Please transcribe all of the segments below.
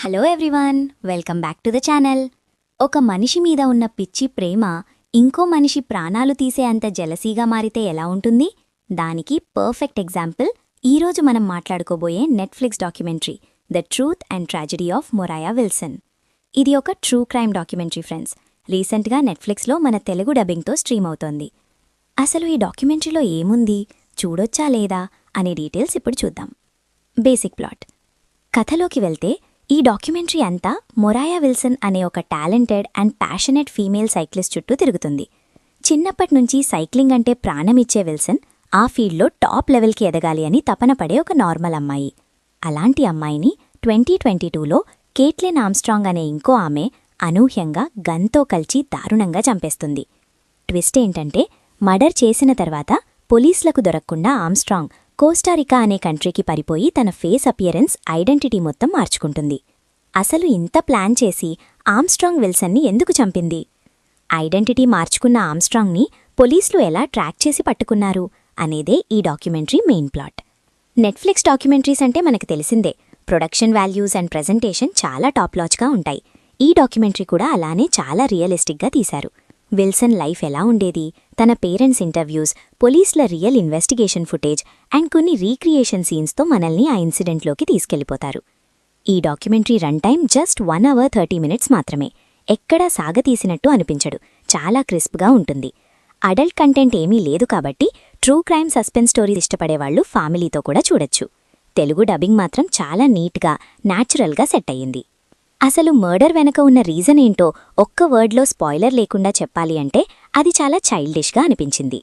Hello everyone, welcome back to the channel. ఒక మనిషి మీద ఉన్న పిచ్చి ప్రేమ ఇంకో మనిషి ప్రాణాలు తీసే అంత జెలసీగా మారితే ఎలా ఉంటుంది? దానికి పర్ఫెక్ట్ ఎగ్జాంపుల్ ఈరోజు మనం మాట్లాడుకోబోయే Netflix documentary the truth and tragedy of Moriah Wilson. ఇది ఒక ట్రూ క్రైమ్ డాక్యుమెంటరీ ఫ్రెండ్స్. రీసెంట్గా నెట్ఫ్లిక్స్లో మన తెలుగు డబ్బింగ్తో స్ట్రీమ్ అవుతోంది. అసలు ఈ డాక్యుమెంటరీలో ఏముంది, చూడొచ్చా లేదా అనే డీటెయిల్స్ ఇప్పుడు చూద్దాం. Basic plot. కథలోకి వెళ్తే ఈ డాక్యుమెంటరీ అంతా మొరాయా విల్సన్ అనే ఒక talented and passionate female cyclist చుట్టూ తిరుగుతుంది. చిన్నప్పట్నుంచి సైక్లింగ్ అంటే ప్రాణమిచ్చే విల్సన్ ఆ ఫీల్డ్లో టాప్ లెవెల్కి ఎదగాలి అని తపన పడే ఒక నార్మల్ అమ్మాయి. అలాంటి అమ్మాయిని 2022లో కేట్లిన్ ఆమ్స్ట్రాంగ్ అనే ఇంకో ఆమె అనూహ్యంగా గన్తో కల్చి దారుణంగా చంపేస్తుంది. ట్విస్ట్ ఏంటంటే మర్డర్ చేసిన తర్వాత పోలీసులకు దొరక్కుండా ఆమ్స్ట్రాంగ్ కోస్టారికా అనే కంట్రీకి పారిపోయి తన ఫేస్ అపియరెన్స్ ఐడెంటిటీ మొత్తం మార్చుకుంటుంది. అసలు ఇంత ప్లాన్ చేసి ఆమ్స్ట్రాంగ్ విల్సన్ని ఎందుకు చంపింది? ఐడెంటిటీ మార్చుకున్న ఆమ్స్ట్రాంగ్ని పోలీసులు ఎలా ట్రాక్ చేసి పట్టుకున్నారు అనేదే ఈ documentary main plot. Netflix documentaries అంటే మనకు తెలిసిందే, ప్రొడక్షన్ వాల్యూస్ అండ్ ప్రెజెంటేషన్ చాలా టాప్ లాచ్గా ఉంటాయి. ఈ డాక్యుమెంటరీ కూడా అలానే చాలా రియలిస్టిక్గా తీశారు. విల్సన్ లైఫ్ ఎలా ఉండేది, తన పేరెంట్స్ ఇంటర్వ్యూస్, పోలీసుల రియల్ ఇన్వెస్టిగేషన్ ఫుటేజ్ అండ్ కొన్ని రీక్రియేషన్ సీన్స్తో మనల్ని ఆ ఇన్సిడెంట్లోకి తీసుకెళ్లిపోతారు. ఈ documentary run time just 1 hour 30 minutes మాత్రమే. ఎక్కడా సాగతీసినట్టు అనిపించడు, చాలా క్రిస్ప్గా ఉంటుంది. అడల్ట్ కంటెంట్ ఏమీ లేదు కాబట్టి ట్రూ క్రైమ్ సస్పెన్స్ స్టోరీస్ ఇష్టపడేవాళ్లు ఫ్యామిలీతో కూడా చూడొచ్చు. తెలుగు డబ్బింగ్ మాత్రం చాలా నీట్గా, న్యాచురల్గా సెట్ అయ్యింది. అసలు మర్డర్ వెనక ఉన్న రీజన్ ఏంటో ఒక్క వర్డ్లో స్పాయిలర్ లేకుండా చెప్పాలి అంటే అది చాలా చైల్డిష్గా అనిపించింది.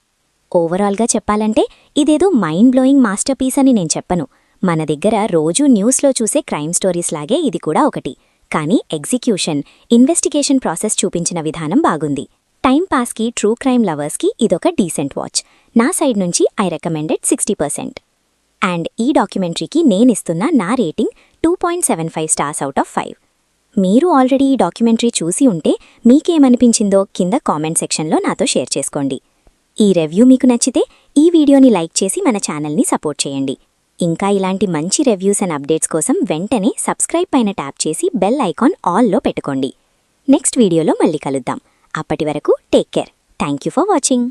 ఓవరాల్గా చెప్పాలంటే ఇదేదో మైండ్ బ్లోయింగ్ మాస్టర్ పీస్ అని నేను చెప్పను. మన దగ్గర రోజూ న్యూస్లో చూసే క్రైమ్ స్టోరీస్ లాగే ఇది కూడా ఒకటి. కానీ ఎగ్జిక్యూషన్, ఇన్వెస్టిగేషన్ ప్రాసెస్ చూపించిన విధానం బాగుంది. టైం పాస్కి, ట్రూ క్రైమ్ లవర్స్కి ఇదొక డీసెంట్ వాచ్. నా సైడ్ నుంచి ఐ రికమెండెడ్ 60%. అండ్ ఈ డాక్యుమెంటరీకి నేనిస్తున్న నా రేటింగ్ 2.75 stars out of 5. మీరు ఆల్రెడీ ఈ డాక్యుమెంటరీ చూసి ఉంటే మీకేమనిపించిందో కింద కామెంట్ సెక్షన్లో నాతో షేర్ చేసుకోండి. ఈ రివ్యూ మీకు నచ్చితే ఈ వీడియోని లైక్ చేసి మన ఛానల్ని సపోర్ట్ చేయండి. ఇంకా ఇలాంటి మంచి రివ్యూస్ అండ్ అప్డేట్స్ కోసం వెంటనే సబ్స్క్రైబ్ పైన ట్యాప్ చేసి బెల్ ఐకాన్ ఆల్లో పెట్టుకోండి. నెక్స్ట్ వీడియోలో మళ్ళీ కలుద్దాం. అప్పటి వరకు take care. Thank you for watching.